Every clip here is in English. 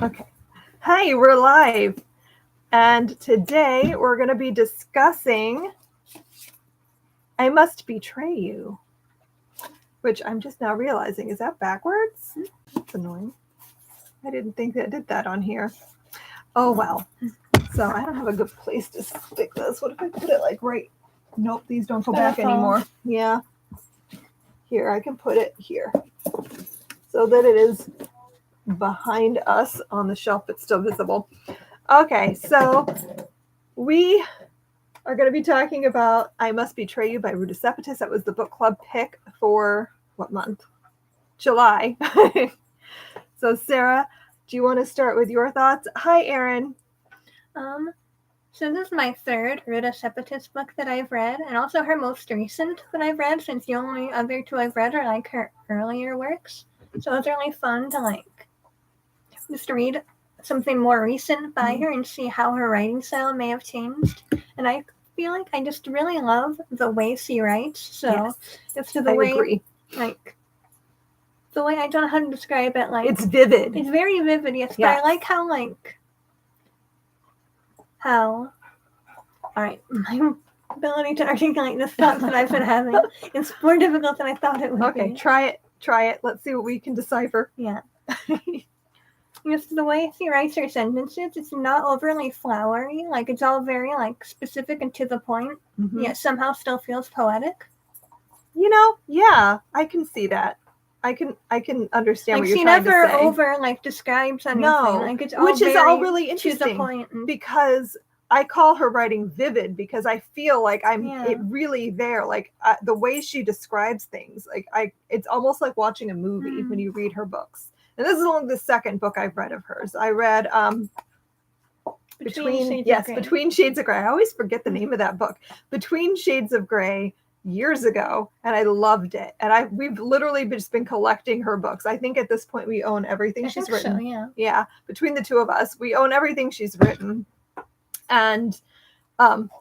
Okay. Hi, we're live. And today we're going to be discussing I Must Betray You, which I'm just now realizing. Is that backwards? That's annoying. I didn't think that did that on here. Oh, well. So I don't have a good place to stick this. What if I put it like right? Nope, these don't go back anymore. Yeah. Here, I can put it here so that it is behind us on the shelf, but still visible. Okay, so we are going to be talking about I Must Betray You by Reread Potential. That was the book club pick for what month? July. So Sarah, do you want to start with your thoughts? Hi, Erin. So this is my third Reread Potential book that I've read, and also her most recent that I've read, since the only other two I've read are like her earlier works. So it's really fun to like just read something more recent by her and see how her writing style may have changed. And I feel like I just really love the way she writes. So Yes, it's the I way agree. like the way I don't know how to describe it. Like It's vivid. It's very vivid, yes. But I like how all right, my ability to articulate the thoughts that I've been having is more difficult than I thought it would be. Okay, try it. Let's see what we can decipher. Yeah. Just the way she writes her sentences, it's not overly flowery. Like, it's all very, like, specific and to the point, yet somehow still feels poetic. You know, yeah, I can see that. I can understand what you're trying to say. She never over describes anything. No, like it's all which is all really to the interesting point. because I call her writing vivid because I feel like it really there. Like the way she describes things, it's almost like watching a movie when you read her books. And this is only the second book I've read of hers. I read Between Shades of Grey. I always forget the name of that book. Between Shades of Grey years ago, and I loved it. And we've literally just been collecting her books. I think at this point we own everything she's written. So, yeah. Between the two of us, we own everything she's written. And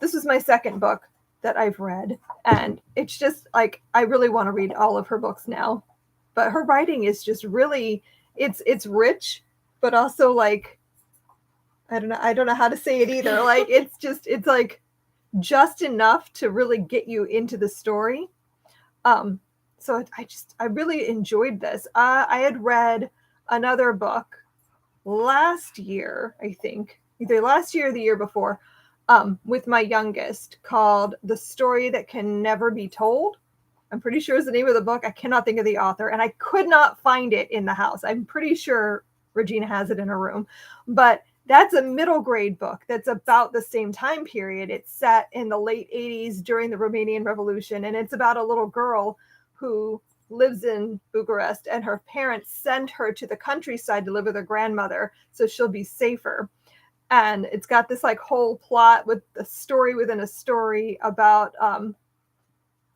this was my second book that I've read, and it's just like I really want to read all of her books now. But her writing is just really it's rich, but also like I don't know how to say it either. Like it's like just enough to really get you into the story. So I really enjoyed this. I had read another book last year, I think, either last year or the year before, with my youngest, called The Story That Can Never Be Told. I'm pretty sure is the name of the book. I cannot think of the author, and I could not find it in the house. I'm pretty sure Regina has it in her room, but that's a middle grade book that's about the same time period. It's set in the late 80s during the Romanian Revolution, and it's about a little girl who lives in Bucharest, and her parents send her to the countryside to live with her grandmother so she'll be safer. And it's got this like whole plot with a story within a story about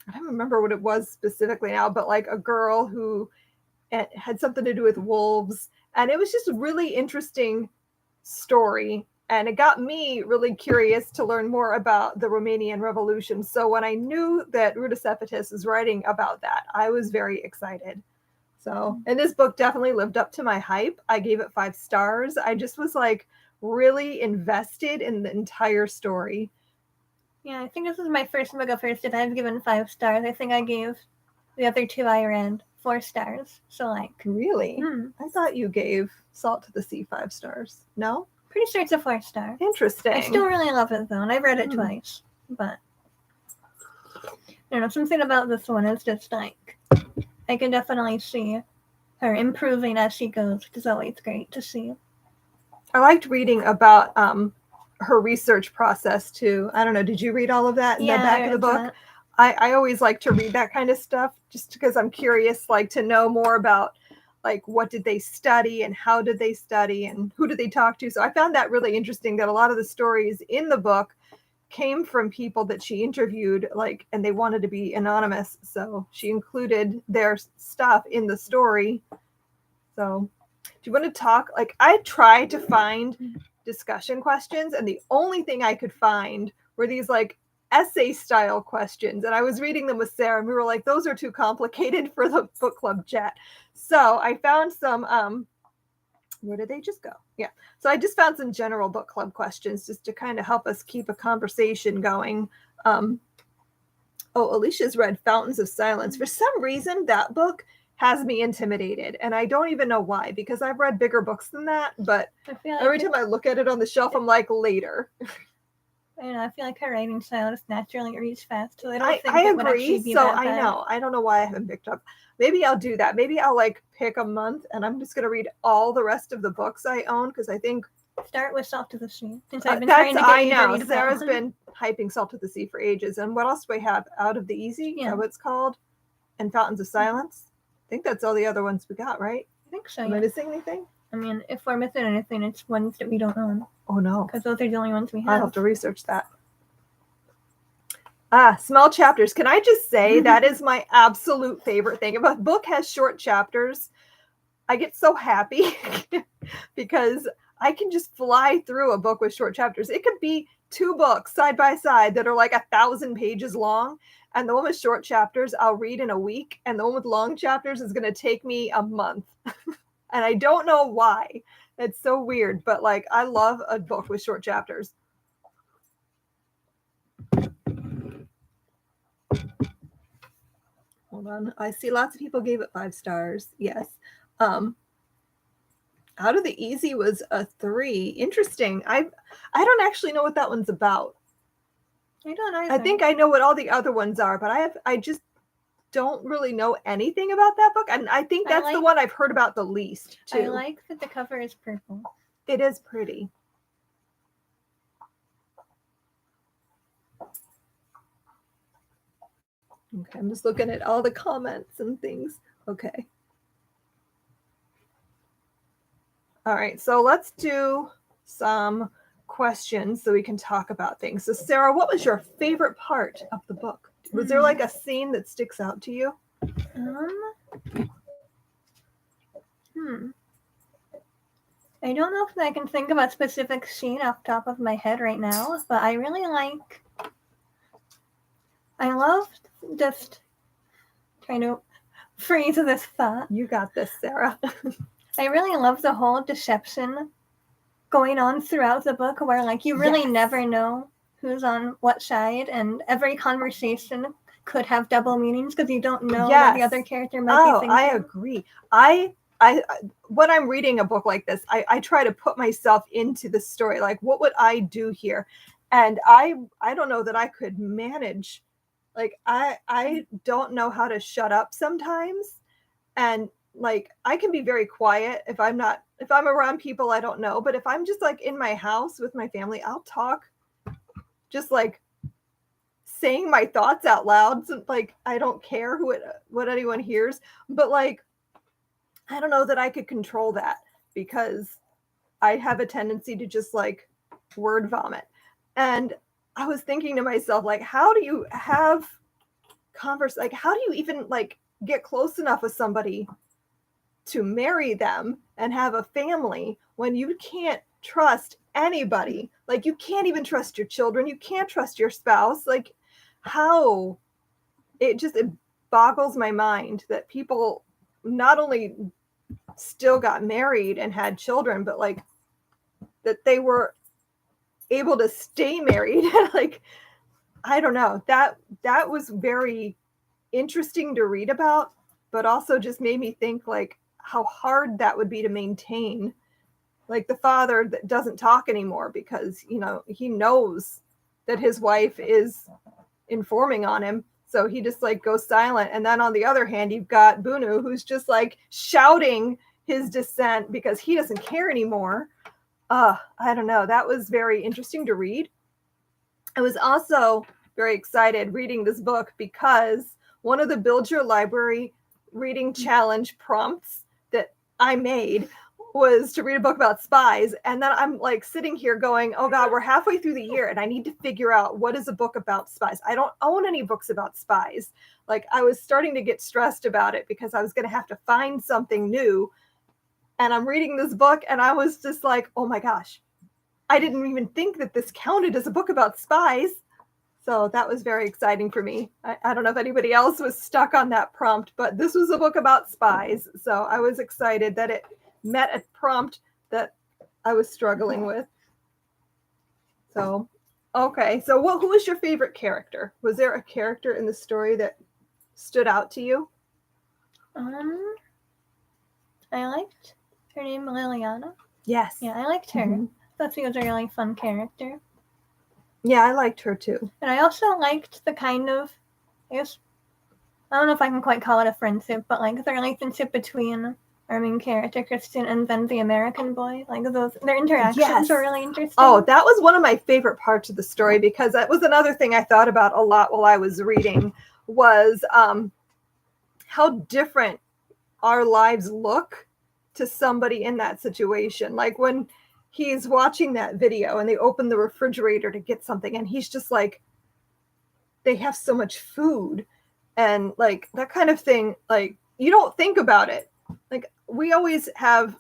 I don't remember what it was specifically now, but like a girl who had something to do with wolves, and it was just a really interesting story, and it got me really curious to learn more about the Romanian Revolution. So when I knew that Reread Potential is writing about that, I was very excited. So, and this book definitely lived up to my hype. I gave it 5 stars. I just was like really invested in the entire story. Yeah, I think this is my first book of hers that I've given 5 stars. I think I gave the other 2 I read 4 stars. So like, really? I thought you gave Salt to the Sea 5 stars. No? Pretty sure it's a 4-star. Interesting. I still really love it though, and I've read it twice. But I don't know, something about this one is just like I can definitely see her improving as she goes, which is always great to see. I liked reading about her research process too. I don't know, did you read all of that in the back of the book? I always like to read that kind of stuff just because I'm curious, like, to know more about like what did they study and how did they study and who did they talk to. So I found that really interesting, that a lot of the stories in the book came from people that she interviewed, like, and they wanted to be anonymous, so she included their stuff in the story. So do you want to talk, like, I tried to find discussion questions, and the only thing I could find were these like essay style questions, and I was reading them with Sarah, and we were like, those are too complicated for the book club chat. So I found some Where did they just go? Yeah. So I just found some general book club questions just to kind of help us keep a conversation going. Alicia's read Fountains of Silence. For some reason, that book has me intimidated, and I don't even know why, because I've read bigger books than that, but every time I look at it on the shelf, I'm like, later. I feel like her writing style just naturally reads fast, so I don't think I it would actually agree. be So that I bad. know. I don't know why I haven't picked up. Maybe I'll do that. Maybe I'll like pick a month and I'm just going to read all the rest of the books I own, because I think start with Salt to the Sea, since I've been trying to get you to read Sarah's been hyping Salt to the Sea for ages. And what else do we have? Out of the Easy? Yeah. Is that what it's called? And Fountains of Silence? I think that's all the other ones we got, right? I think so. Am I missing anything? I mean, if we're missing anything, it's ones that we don't own. Oh no. Because those are the only ones we have. I'll have to research that. Small chapters. Can I just say that is my absolute favorite thing. If a book has short chapters, I get so happy because I can just fly through a book with short chapters. It could be 2 books side by side that are like 1,000 pages long. And the one with short chapters, I'll read in a week. And the one with long chapters is going to take me a month. And I don't know why. It's so weird. But like, I love a book with short chapters. Hold on. I see lots of people gave it 5 stars. Yes. Out of the Easy was a 3. Interesting. I don't actually know what that one's about. I don't either. I think I know what all the other ones are, but I just don't really know anything about that book. And I think that's the one I've heard about the least too. I like that the cover is purple. It is pretty. Okay, I'm just looking at all the comments and things. Okay. All right, so let's do some questions so we can talk about things. So Sarah, what was your favorite part of the book? Was there like a scene that sticks out to you? I don't know if I can think of a specific scene off the top of my head right now, but I loved just trying to freeze this thought. You got this, Sarah. I really love the whole deception going on throughout the book, where like you really never know who's on what side, and every conversation could have double meanings because you don't know what the other character might be thinking. I agree. When I'm reading a book like this, I try to put myself into the story. Like, what would I do here? And I don't know that I could manage. Like, I don't know how to shut up sometimes. And like, I can be very quiet if I'm around people I don't know. But if I'm just like in my house with my family, I'll talk just like saying my thoughts out loud. So, like, I don't care what anyone hears. But like, I don't know that I could control that, because I have a tendency to just like word vomit. And I was thinking to myself, like, how do you have like, how do you even like get close enough with somebody to marry them and have a family when you can't trust anybody? Like, you can't even trust your children. You can't trust your spouse. Like, how? It boggles my mind that people not only still got married and had children, but like that they were able to stay married. Like, I don't know, that was very interesting to read about, but also just made me think like how hard that would be to maintain. Like, the father that doesn't talk anymore because, you know, he knows that his wife is informing on him. So he just like goes silent. And then on the other hand, you've got Bunu, who's just like shouting his dissent because he doesn't care anymore. I don't know. That was very interesting to read. I was also very excited reading this book because one of the Build Your Library reading challenge prompts that I made was to read a book about spies. And then I'm like sitting here going, oh God, we're halfway through the year and I need to figure out what is a book about spies. I don't own any books about spies. Like, I was starting to get stressed about it because I was going to have to find something new. And I'm reading this book and I was just like, oh my gosh, I didn't even think that this counted as a book about spies. So that was very exciting for me. I don't know if anybody else was stuck on that prompt, but this was a book about spies. So I was excited that it met a prompt that I was struggling with. So, okay. So who was your favorite character? Was there a character in the story that stood out to you? I liked her name, Liliana. Yes. Yeah, I liked her. Mhm. I thought she was a really fun character. Yeah, I liked her too. And I also liked the kind of, I guess, I don't know if I can quite call it a friendship, but like the relationship between our main character, Kristen, and then the American boy. Like their interactions were really interesting. Oh, that was one of my favorite parts of the story, because that was another thing I thought about a lot while I was reading, was how different our lives look to somebody in that situation. Like when he's watching that video and they open the refrigerator to get something, and he's just like, they have so much food, and like that kind of thing. Like, you don't think about it. Like, we always have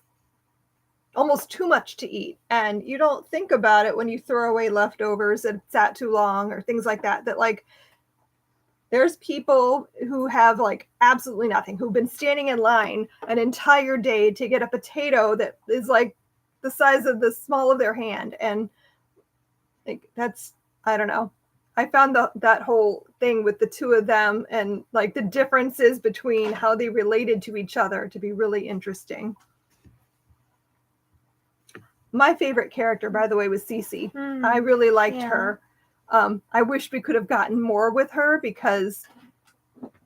almost too much to eat, and you don't think about it when you throw away leftovers and sat too long or things like that. That like, there's people who have like absolutely nothing, who've been standing in line an entire day to get a potato that is like the size of the small of their hand. And like, that's, I don't know. I found that whole thing with the two of them and like the differences between how they related to each other to be really interesting. My favorite character, by the way, was Cersei. I really liked her. I wish we could have gotten more with her, because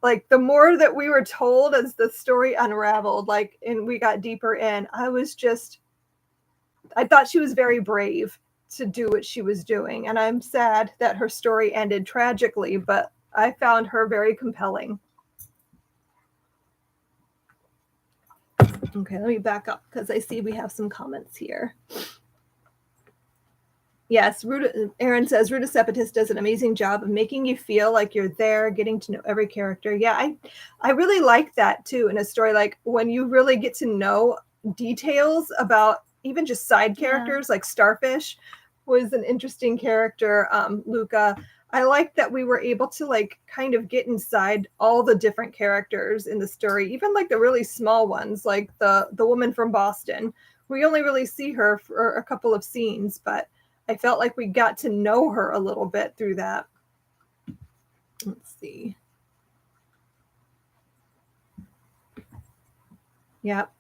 like the more that we were told as the story unraveled, like, and we got deeper in, I thought she was very brave to do what she was doing. And I'm sad that her story ended tragically, but I found her very compelling. Okay, let me back up because I see we have some comments here. Yes, Aaron says Ruta Sepetys does an amazing job of making you feel like you're there, getting to know every character. Yeah, I really like that too in a story. Like when you really get to know details about even just side characters, like Starfish was an interesting character. Luca. I like that we were able to like kind of get inside all the different characters in the story, even like the really small ones, like the woman from Boston. We only really see her for a couple of scenes, but I felt like we got to know her a little bit through that. Let's see. Yep.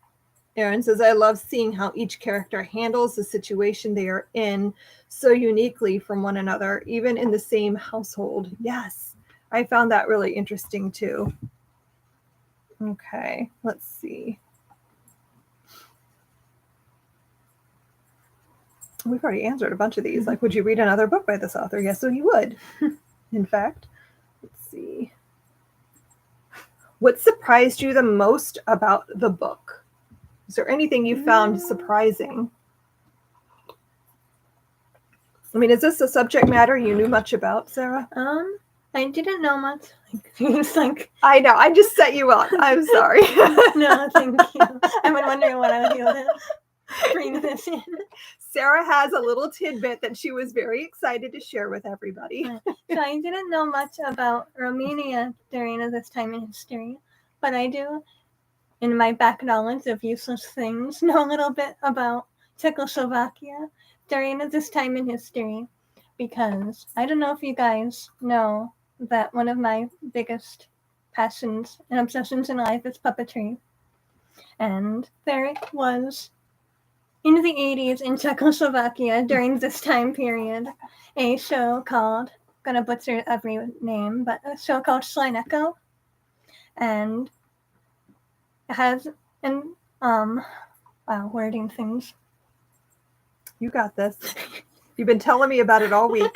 Aaron says, I love seeing how each character handles the situation they are in so uniquely from one another, even in the same household. Yes, I found that really interesting too. Okay, let's see. We've already answered a bunch of these. Like, would you read another book by this author? Yes, so you would. In fact, let's see. What surprised you the most about the book? Is there anything you found surprising? I mean, is this a subject matter you knew much about, Sarah? I didn't know much. It's like, I know, I just set you up. I'm sorry. No, thank you. I've been wondering what I would do to bring this in. Sarah has a little tidbit that she was very excited to share with everybody. So I didn't know much about Romania during this time in history, but I do, in my back knowledge of useless things, know a little bit about Czechoslovakia during this time in history, because I don't know if you guys know that one of my biggest passions and obsessions in life is puppetry. And there was, in the 80s in Czechoslovakia during this time period, a show called, I'm gonna butcher every name, but a show called Slineko. And it has, and wow, wording things. You got this. You've been telling me about it all week.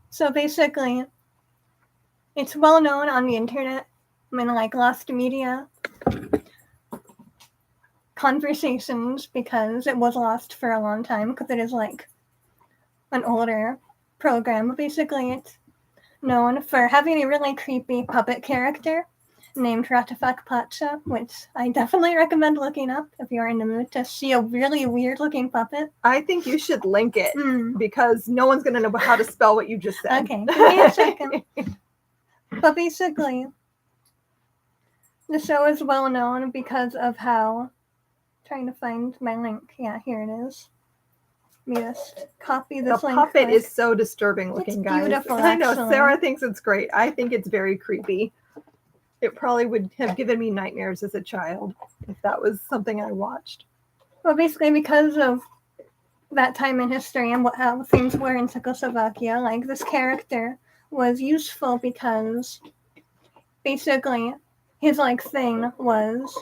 So basically, it's well known on the internet, I mean, like lost media conversations, because it was lost for a long time, because it is like an older program. But basically, it's known for having a really creepy puppet character named Ratafak Pacha, which I definitely recommend looking up if you're in the mood to see a really weird looking puppet. I think you should link it, because no one's going to know how to spell what you just said. Okay, give me a second. But basically, The show is well known because of how. Trying to find my link. Yeah, here it is. Let me just copy this The link. puppet quick. is so disturbing looking, It's guys. beautiful, I know actually. Sarah thinks it's great. I think it's very creepy. It probably would have given me nightmares as a child if that was something I watched. Well, basically because of that time in history and how things were in Czechoslovakia, like this character was useful because basically his like thing was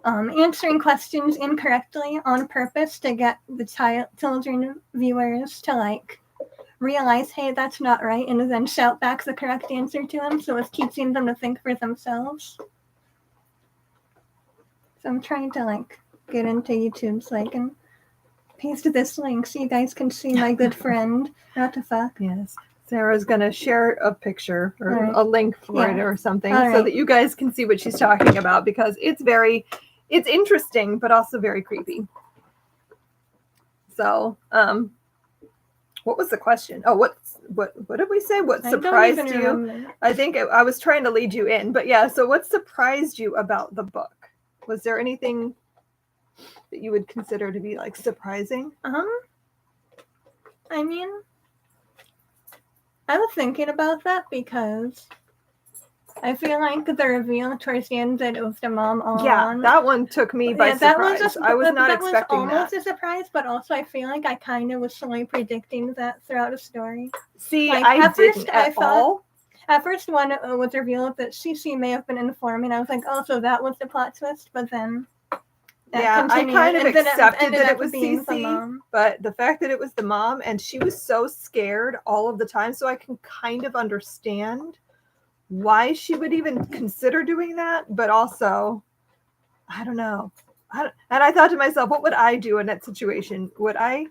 answering questions incorrectly on purpose to get the children viewers to like realize, hey, that's not right, and then shout back the correct answer to them. So it's teaching them to think for themselves. So I'm trying to like get into YouTube so I can paste this link so you guys can see my good friend. What the fuck? Yes. Sarah's going to share a picture or Right. a link for it or something so right. that you guys can see what she's talking about, because it's interesting, but also very creepy. So, what was the question? Oh, what did we say? What surprised you? Remember. I think I was trying to lead you in, but yeah. So, what surprised you about the book? Was there anything that you would consider to be like surprising? I mean, I was thinking about that because I feel like the reveal towards the end that it was the mom all along. That one took me by surprise. I was not expecting that. That was almost a surprise, but also I feel like I kind of was slowly predicting that throughout the story. See, like, I didn't at all. At first, when it was revealed that Cersei may have been informing, I was like, oh, so that was the plot twist, but then... Yeah, I kind of accepted that it was Cersei, but the fact that it was the mom, and she was so scared all of the time, so I can kind of understand why she would even consider doing that, but also, I don't know. And I thought to myself, what would I do in that situation? Would I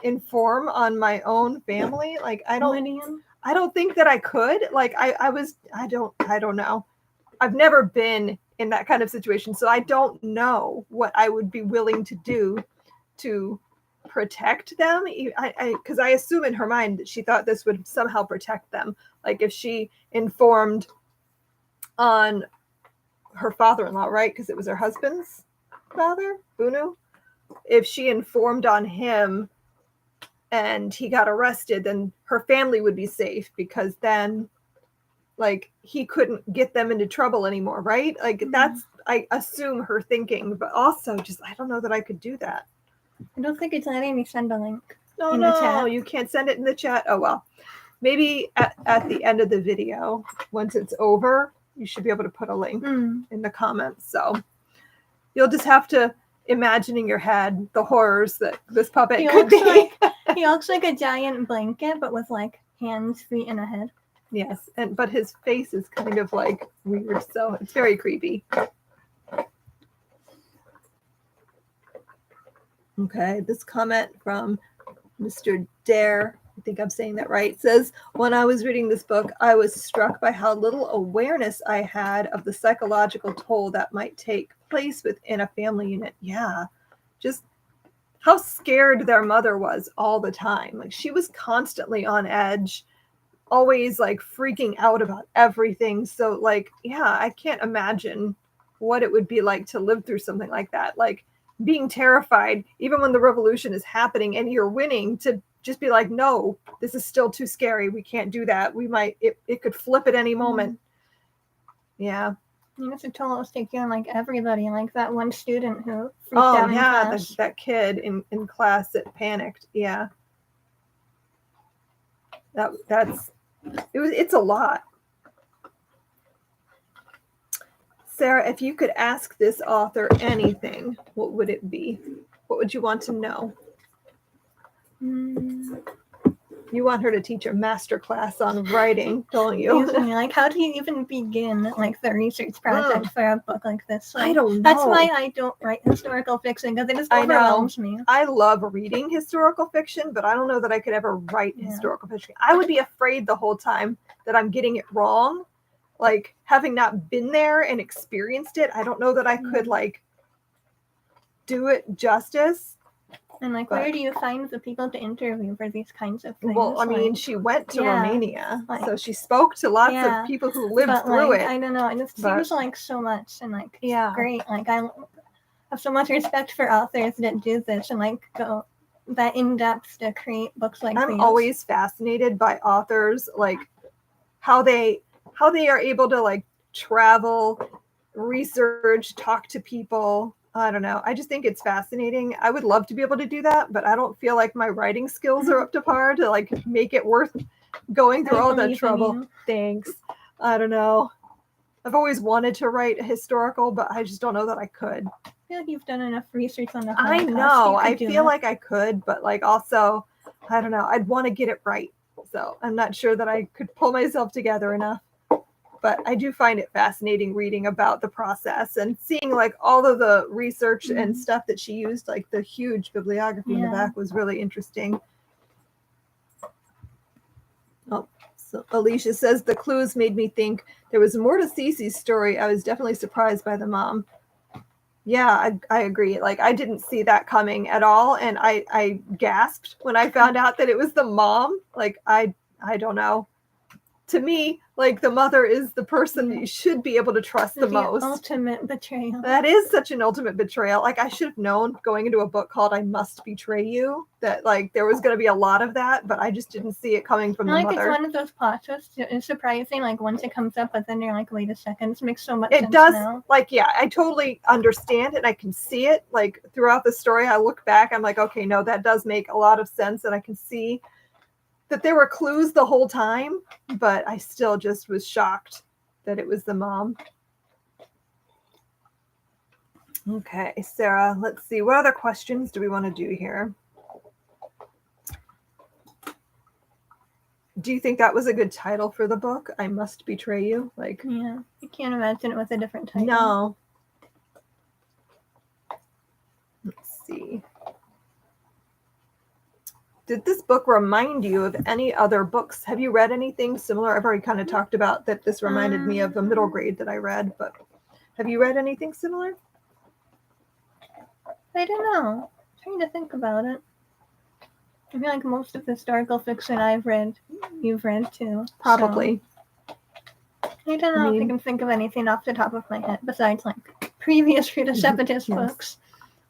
inform on my own family? Like, I don't think that I could. Like, I don't know. I've never been in that kind of situation, so I don't know what I would be willing to do to protect them. Because I assume in her mind that she thought this would somehow protect them. Like if she informed on her father-in-law, right? Because it was her husband's father, Bunu. If she informed on him and he got arrested, then her family would be safe, because then like he couldn't get them into trouble anymore, right? Like that's, I assume, her thinking, but also just, I don't know that I could do that. I don't think it's letting me send a link. No, you can't send it in the chat. Oh, well, maybe at the end of the video, once it's over, you should be able to put a link in the comments. So you'll just have to imagine in your head the horrors that this puppet could be. He looks like a giant blanket, but with like hands, feet, and a head. Yes, but his face is kind of like weird, so it's very creepy. Okay, this comment from Mr. Dare, I think I'm saying that right, says, when I was reading this book, I was struck by how little awareness I had of the psychological toll that might take place within a family unit. Yeah, just how scared their mother was all the time. Like she was constantly on edge, always like freaking out about everything. So like, yeah, I can't imagine what it would be like to live through something like that. Like being terrified, even when the revolution is happening and you're winning, to just be like, no, this is still too scary. We can't do that. It could flip at any moment. Yeah. It's a toll it was taking on like everybody, like that one student who freaked out in class. That kid in class that panicked. Yeah. It's a lot. Sarah, if you could ask this author anything, what would it be? What would you want to know? You want her to teach a master class on writing, don't you? Like, how do you even begin like the research project for a book like this? Like, I don't know. That's why I don't write historical fiction, because it just overwhelms me. I love reading historical fiction, but I don't know that I could ever write historical fiction. I would be afraid the whole time that I'm getting it wrong. Like, having not been there and experienced it, I don't know that I could like do it justice. And like, But- where do you find the people to interview for these kinds of things? Well, I mean, Like, she went to yeah, Romania, like- so she spoke to lots Yeah, of people who lived but through like, it. I don't know. It just but- seems like so much, and like, it's Yeah. great. Like, I have so much respect for authors that do this and like go that in depth to create books like I'm these. always fascinated by authors, like how they are able to like travel, research, talk to people. I don't know. I just think it's fascinating. I would love to be able to do that, but I don't feel like my writing skills are up to par to like make it worth going through I all that believe in trouble. you. Thanks. I don't know. I've always wanted to write a historical, but I just don't know that I could. I feel like you've done enough research on the I Holocaust. know. You could I do feel it. like I could, but like also, I don't know. I'd want to get it right. So I'm not sure that I could pull myself together enough. But I do find it fascinating reading about the process and seeing like all of the research and stuff that she used, like the huge bibliography in the back was really interesting. Oh, so Alicia says the clues made me think there was more to Cece's story. I was definitely surprised by the mom. Yeah, I agree. Like I didn't see that coming at all. And I gasped when I found out that it was the mom. Like I don't know. To me, like the mother is the person you should be able to trust the most. Ultimate betrayal. That is such an ultimate betrayal. Like I should have known going into a book called I Must Betray You that like there was going to be a lot of that, but I just didn't see it coming from the Like mother. it's one of those plot twists. It's surprising, like once it comes up, but then you're like, wait a second, this makes so much sense. It does, now. like, yeah, I totally understand and I can see it. Like throughout the story, I look back, I'm like, okay, no, that does make a lot of sense, and I can see that there were clues the whole time, but I still just was shocked that it was the mom. Okay, Sarah, let's see. What other questions do we want to do here? Do you think that was a good title for the book? I Must Betray You? Like, yeah, you can't imagine it with a different title. No. Let's see. Did this book remind you of any other books? Have you read anything similar? I've already kind of talked about that this reminded me of a middle grade that I read, but have you read anything similar? I don't know. I'm trying to think about it. I feel like most of the historical fiction I've read, you've read too. Probably. So, I don't know if I can think of anything off the top of my head besides like previous Rita Sepetys books.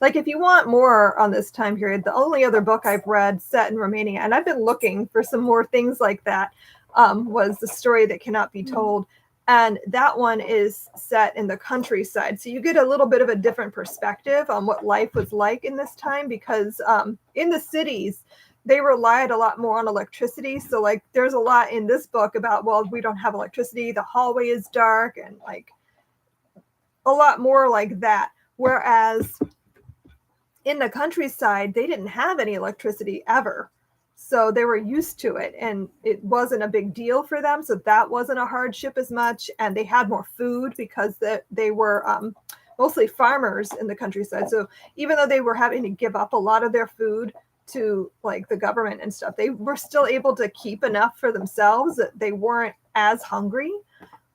Like if you want more on this time period, the only other book I've read set in Romania, and I've been looking for some more things like that, was The Story That Cannot Be Told. And that one is set in the countryside. So you get a little bit of a different perspective on what life was like in this time, because in the cities, they relied a lot more on electricity. So like there's a lot in this book about, well, we don't have electricity, the hallway is dark, and like a lot more like that. Whereas in the countryside, they didn't have any electricity ever. So they were used to it and it wasn't a big deal for them. So that wasn't a hardship as much. And they had more food because they were mostly farmers in the countryside. So even though they were having to give up a lot of their food to like the government and stuff, they were still able to keep enough for themselves that they weren't as hungry.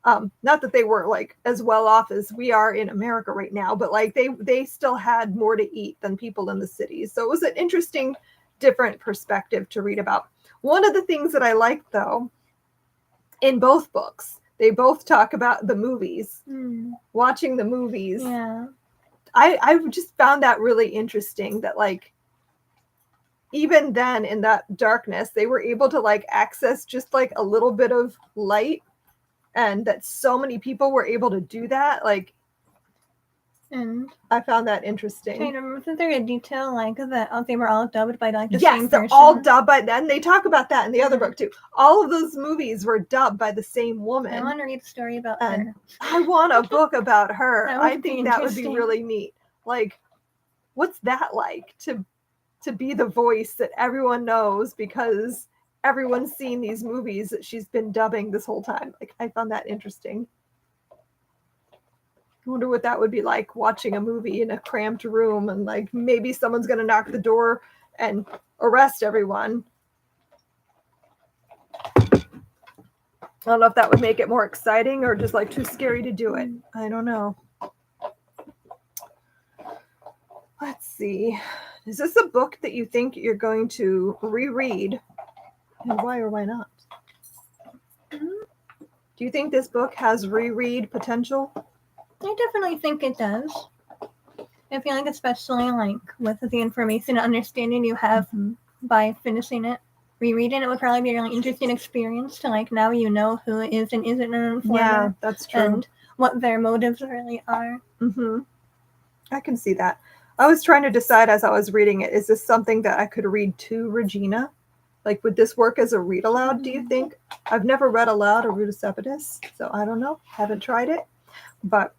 Not that they were like as well off as we are in America right now, but like they still had more to eat than people in the cities. So it was an interesting, different perspective to read about. One of the things that I liked though, in both books, they both talk about the movies, watching the movies. Yeah. I just found that really interesting that like, even then in that darkness, they were able to like access just like a little bit of light. And that so many people were able to do that, like, and I found that interesting. Wasn't there a detail like that they were all dubbed by like the yes, same they're person? all dubbed by that, and they talk about that in the other book too. All of those movies were dubbed by the same woman. I want to read a story about and her. I want a book about her. I think that would be interesting. really neat. Like, what's that like to be the voice that everyone knows because everyone's seen these movies that she's been dubbing this whole time. Like, I found that interesting. I wonder what that would be like watching a movie in a cramped room and like maybe someone's going to knock the door and arrest everyone. I don't know if that would make it more exciting or just like too scary to do it. I don't know. Let's see. Is this a book that you think you're going to reread? And why or why not? Do you think this book has reread potential? I definitely think it does. I feel like especially like with the information and understanding you have by finishing it, rereading it would probably be a really interesting experience to like now you know who is and isn't an informer. Yeah, that's true. And what their motives really are. I can see that. I was trying to decide as I was reading it, is this something that I could read to Regina? Like, would this work as a read aloud, do you think? I've never read aloud a Rudis Sepidus, so I don't know. Haven't tried it. But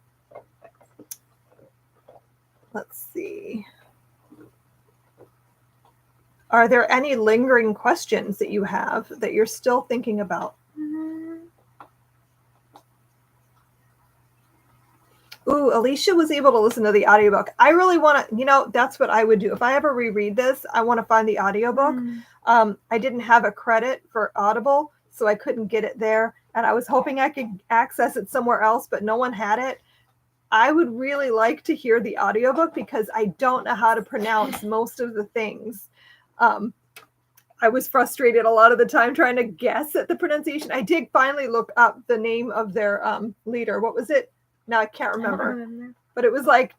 let's see. Are there any lingering questions that you have that you're still thinking about? Ooh, Alicia was able to listen to the audiobook. I really want to, that's what I would do. If I ever reread this, I want to find the audiobook. I didn't have a credit for Audible, so I couldn't get it there. And I was hoping I could access it somewhere else, but no one had it. I would really like to hear the audiobook because I don't know how to pronounce most of the things. I was frustrated a lot of the time trying to guess at the pronunciation. I did finally look up the name of their leader. What was it? Now I can't remember. But it was like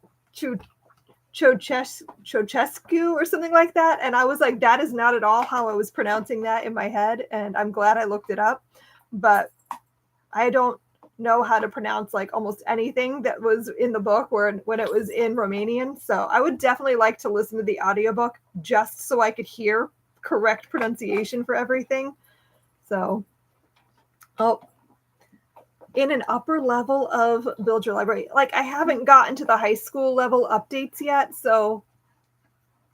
Ceausescu or something like that. And I was like, that is not at all how I was pronouncing that in my head. And I'm glad I looked it up. But I don't know how to pronounce like almost anything that was in the book when it was in Romanian. So I would definitely like to listen to the audiobook just so I could hear correct pronunciation for everything. So, in an upper level of Build Your Library, like I haven't gotten to the high school level updates yet, so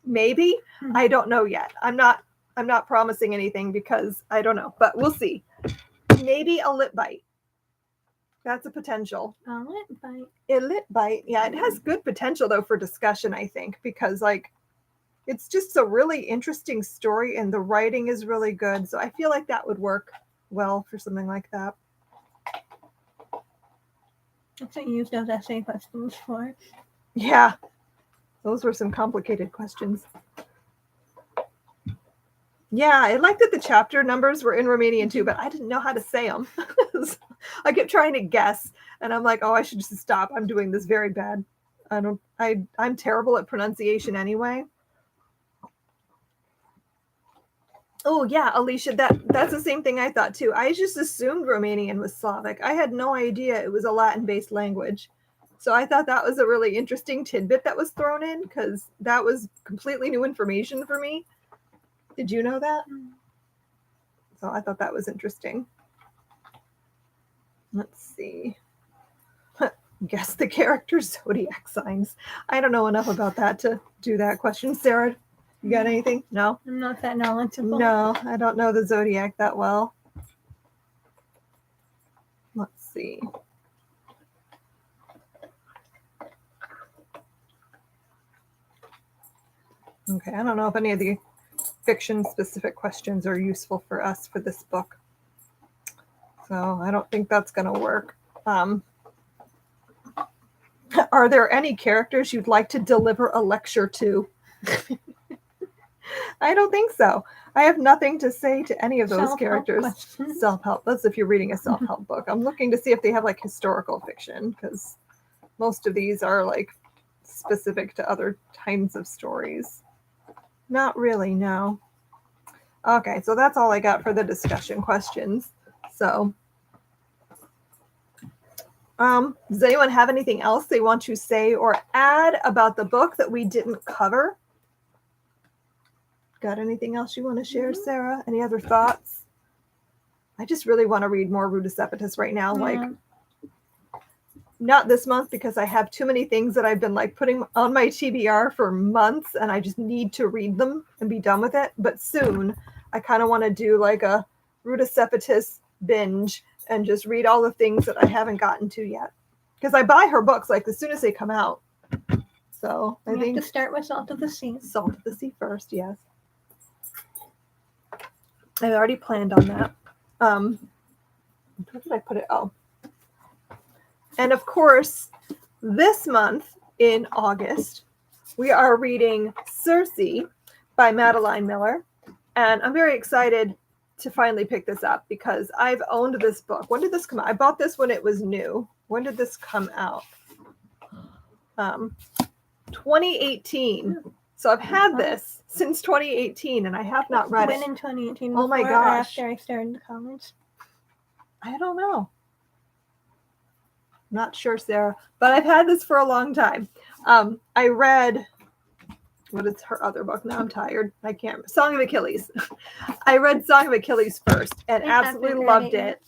maybe. I don't know yet. I'm not promising anything because I don't know, but we'll see. Maybe a lit bite. That's a potential. A lit bite. A lit bite. Yeah, it has good potential though for discussion, I think, because like it's just a really interesting story and the writing is really good. So I feel like that would work well for something like that. That's what you use those essay questions for. Yeah. Those were some complicated questions. Yeah, I liked that the chapter numbers were in Romanian too, but I didn't know how to say them. I kept trying to guess, and I'm like, oh, I should just stop. I'm doing this very bad. I'm terrible at pronunciation anyway. Oh yeah, Alicia, that's the same thing I thought too. I just assumed Romanian was Slavic. I had no idea it was a Latin-based language. So I thought that was a really interesting tidbit that was thrown in because that was completely new information for me. Did you know that? So I thought that was interesting. Let's see. Guess the character's zodiac signs. I don't know enough about that to do that question. Sarah, you got anything? No? I'm not that knowledgeable. No, I don't know the zodiac that well. Let's see. Okay, I don't know if any of the fiction-specific questions are useful for us for this book. So I don't think that's going to work. Are there any characters you'd like to deliver a lecture to? I don't think so. I have nothing to say to any of those Self-help characters. questions. Self-help. That's if you're reading a self-help book. I'm looking to see if they have like historical fiction because most of these are like specific to other kinds of stories. Not really, no. Okay, so that's all I got for the discussion questions. So, does anyone have anything else they want to say or add about the book that we didn't cover? Got anything else you want to share, Sarah? Any other thoughts? I just really want to read more Rudis Sepidus right now. Like, not this month because I have too many things that I've been like putting on my TBR for months and I just need to read them and be done with it. But soon I kind of want to do like a Rudis Sepidus binge and just read all the things that I haven't gotten to yet. Because I buy her books like as soon as they come out. So I think have to start with Salt of the Sea. Salt of the Sea first, yes. I already planned on that. Where did I put it? Oh. And of course, this month in August, we are reading Cersei by Madeline Miller. And I'm very excited to finally pick this up because I've owned this book. When did this come out? I bought this when it was new. When did this come out? 2018. So I've had this since 2018 and I have not read it. When in 2018? Oh my before or gosh. after I started college? I don't know. Not sure, Sarah, but I've had this for a long time. I read, what is her other book? Now I'm tired. I can't. Song of Achilles. I read Song of Achilles first and absolutely loved it.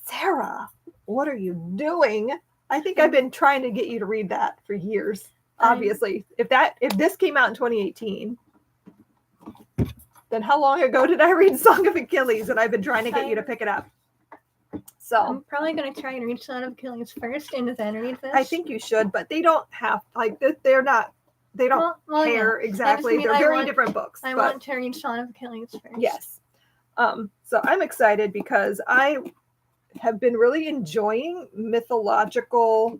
Sarah, what are you doing? I think I've been trying to get you to read that for years. Obviously, if this came out in 2018, then how long ago did I read Song of Achilles? And I've been trying to get you to pick it up. So I'm probably going to try and read Song of Achilles first and then read this. I think you should, but they don't have, like, they're not, they don't care exactly. They're very different books. I want to read Song of Achilles first. Yes. So I'm excited because I have been really enjoying mythological,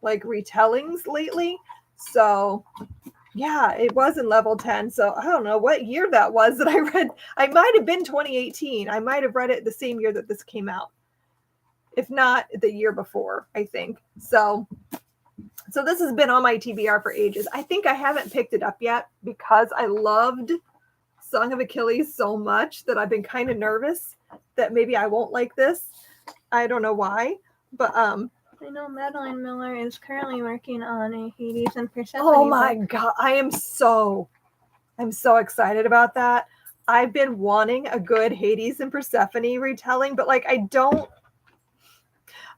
like, retellings lately. So yeah, it was in level 10. So I don't know what year that was that I read. I might have been 2018. I might have read it the same year that this came out. If not the year before, I think. So this has been on my TBR for ages. I think I haven't picked it up yet because I loved Song of Achilles so much that I've been kind of nervous that maybe I won't like this. I don't know why, but I know Madeline Miller is currently working on a Hades and Persephone. Oh my God, I'm so excited about that. I've been wanting a good Hades and Persephone retelling, but like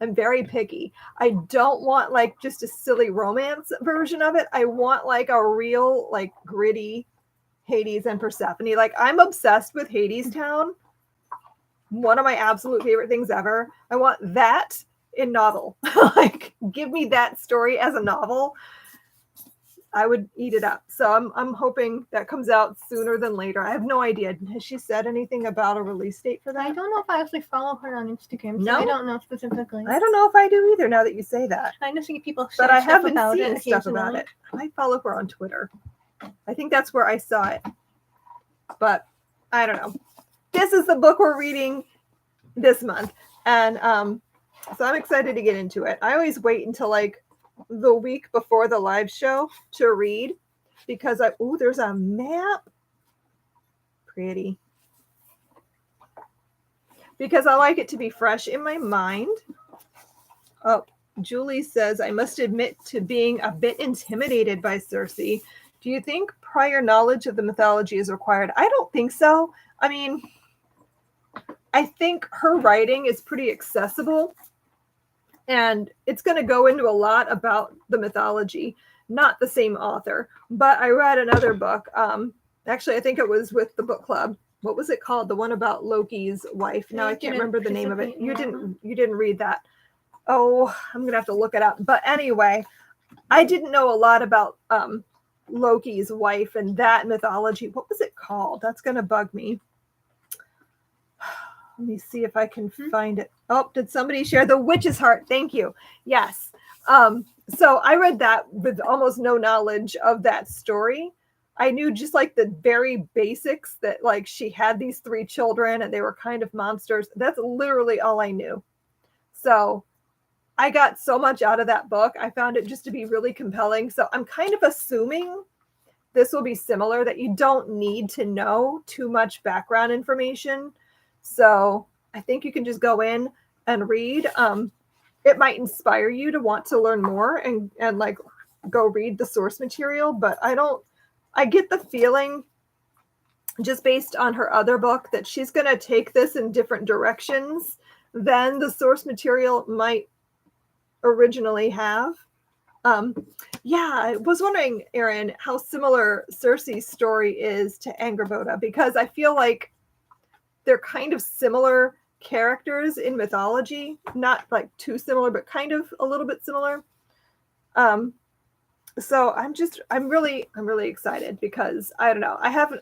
I'm very picky. I don't want like just a silly romance version of it. I want like a real, like, gritty Hades and Persephone. Like, I'm obsessed with Hades Town. One of my absolute favorite things ever. I want that in novel. Like, give me that story as a novel. I would eat it up. So I'm hoping that comes out sooner than later. I have no idea. Has she said anything about a release date for that? I don't know if I actually follow her on Instagram, so No? I don't know specifically. I don't know if I do either now that you say that. I just see people share But I stuff haven't about seen it stuff about it. I might follow her on Twitter. I think that's where I saw it. But I don't know. This is the book we're reading this month. And so I'm excited to get into it. I always wait until like the week before the live show to read because there's a map. Pretty. Because I like it to be fresh in my mind. Oh, Julie says, I must admit to being a bit intimidated by Cersei. Do you think prior knowledge of the mythology is required? I don't think so. I mean, I think her writing is pretty accessible. And it's going to go into a lot about the mythology, not the same author. But I read another book. Actually, I think it was with the book club. What was it called? The one about Loki's wife. Now I can't remember the name of it. You didn't read that. Oh, I'm going to have to look it up. But anyway, I didn't know a lot about Loki's wife and that mythology. What was it called? That's going to bug me. Let me see if I can find it. Oh, did somebody share The Witch's Heart? Thank you. Yes. So I read that with almost no knowledge of that story. I knew just like the very basics that like she had these 3 children and they were kind of monsters. That's literally all I knew. So I got so much out of that book. I found it just to be really compelling. So I'm kind of assuming this will be similar, that you don't need to know too much background information. So I think you can just go in and read. It might inspire you to want to learn more and like go read the source material, but I get the feeling just based on her other book that she's going to take this in different directions than the source material might originally have. Yeah, I was wondering, Erin, how similar Cersei's story is to Angrboda, because I feel like they're kind of similar characters in mythology, not like too similar, but kind of a little bit similar. So I'm really excited because I don't know. I haven't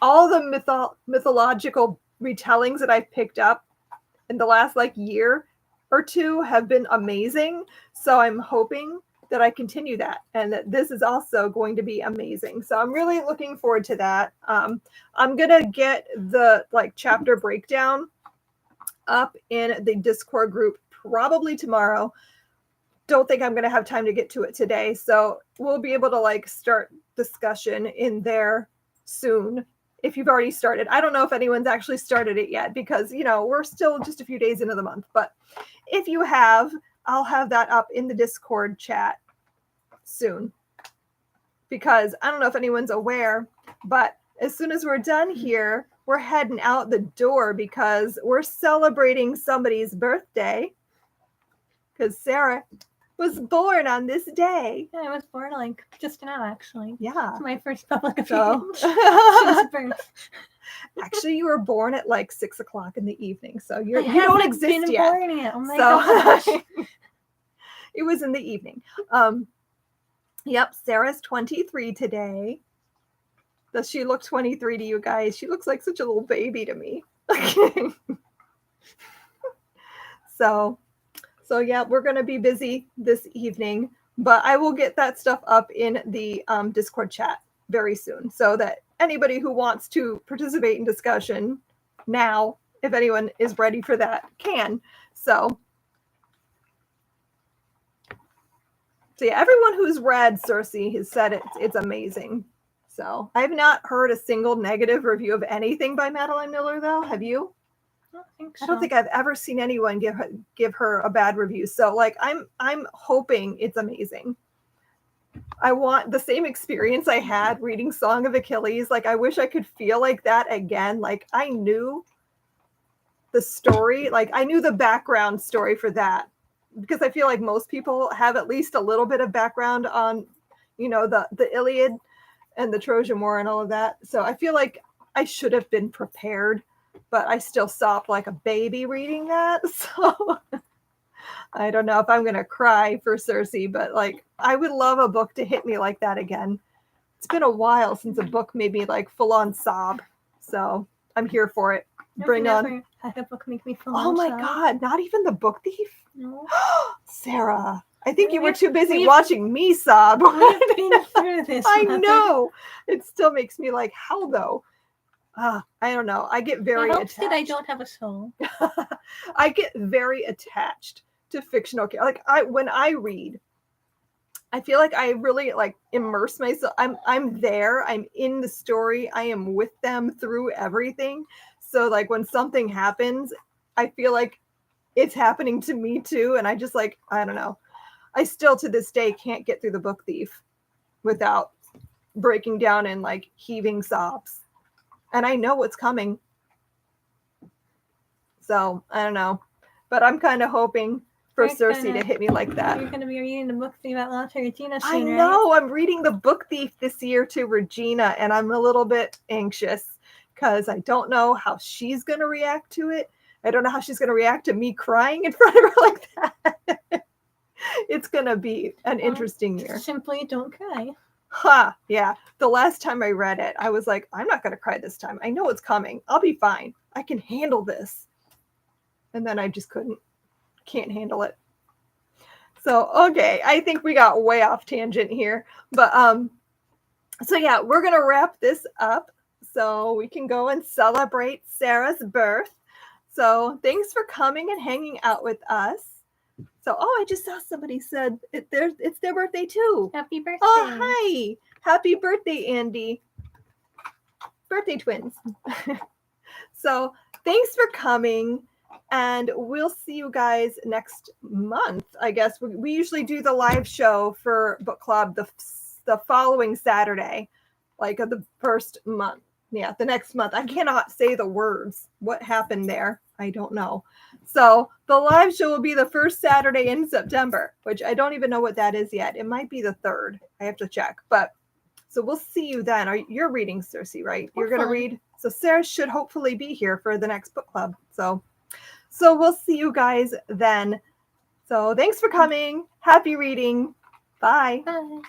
all the mythological retellings that I've picked up in the last like year or two have been amazing. So I'm hoping that I continue that, and that this is also going to be amazing. So I'm really looking forward to that. I'm gonna get the chapter breakdown up in the Discord group probably tomorrow. Don't think I'm gonna have time to get to it today, so we'll be able to start discussion in there soon. If you've already started, I don't know if anyone's actually started it yet because we're still just a few days into the month, but if you have, I'll have that up in the Discord chat soon, because I don't know if anyone's aware, but as soon as we're done here, we're heading out the door because we're celebrating somebody's birthday, because Sarah was born on this day. Yeah, I was born just now, actually. Yeah. It's my first public So appearance since birth. actually, you were born at 6 o'clock in the evening, so you don't exist yet. Born yet. Oh my gosh. It was in the evening. Yep, Sarah's 23 today. Does she look 23 to you guys? She looks like such a little baby to me. So yeah, we're going to be busy this evening, but I will get that stuff up in the Discord chat very soon so that anybody who wants to participate in discussion now, if anyone is ready for that, can. So yeah, everyone who's read Cersei has said it's amazing. So I have not heard a single negative review of anything by Madeline Miller, though. Have you? I don't think so. I don't think I've ever seen anyone give her a bad review. So I'm hoping it's amazing. I want the same experience I had reading Song of Achilles. I wish I could feel like that again. I knew the story, I knew the background story for that, because I feel like most people have at least a little bit of background on, the Iliad and the Trojan War and all of that. So I feel like I should have been prepared, but I still sobbed like a baby reading that. So I don't know if I'm going to cry for Cersei, but I would love a book to hit me like that again. It's been a while since a book made me full on sob. So I'm here for it. Bring on. Had a book make me full Oh on my sob. God, not even The Book Thief? No. Sarah, I think you were too busy watching me sob. We've been through this. I know. It still makes me how though? I don't know. I get very attached. That I don't have a soul. I get very attached to fictional characters. When I read, I feel like I really immerse myself. I'm there. I'm in the story. I am with them through everything. So when something happens, I feel like it's happening to me too. And I just I don't know. I still to this day can't get through The Book Thief without breaking down and heaving sobs. And I know what's coming. So I don't know. But I'm kind of hoping for Cersei to hit me like that. You're going to be reading The Book Thief out loud to Regina soon, I know. Right? I'm reading The Book Thief this year to Regina, and I'm a little bit anxious because I don't know how she's going to react to it. I don't know how she's going to react to me crying in front of her like that. It's going to be an interesting year. Simply don't cry. Ha! Yeah. The last time I read it, I was like, I'm not going to cry this time. I know it's coming. I'll be fine. I can handle this. And then I just can't handle it. So, okay. I think we got way off tangent here. But, so yeah, we're going to wrap this up so we can go and celebrate Sarah's birth. So thanks for coming and hanging out with us. So, I just saw somebody said it's their birthday too. Happy birthday. Oh, hi. Happy birthday, Andy. Birthday twins. So, thanks for coming. And we'll see you guys next month. I guess we usually do the live show for book club the following Saturday, of the first month. Yeah, the next month. I cannot say the words. What happened there? I don't know. So the live show will be the first Saturday in September, which I don't even know what that is yet. It might be the 3rd. I have to check. But so we'll see you then. You're reading Cersei, right? You're going to read. So Sarah should hopefully be here for the next book club. So we'll see you guys then. So thanks for coming. Happy reading. Bye. Bye.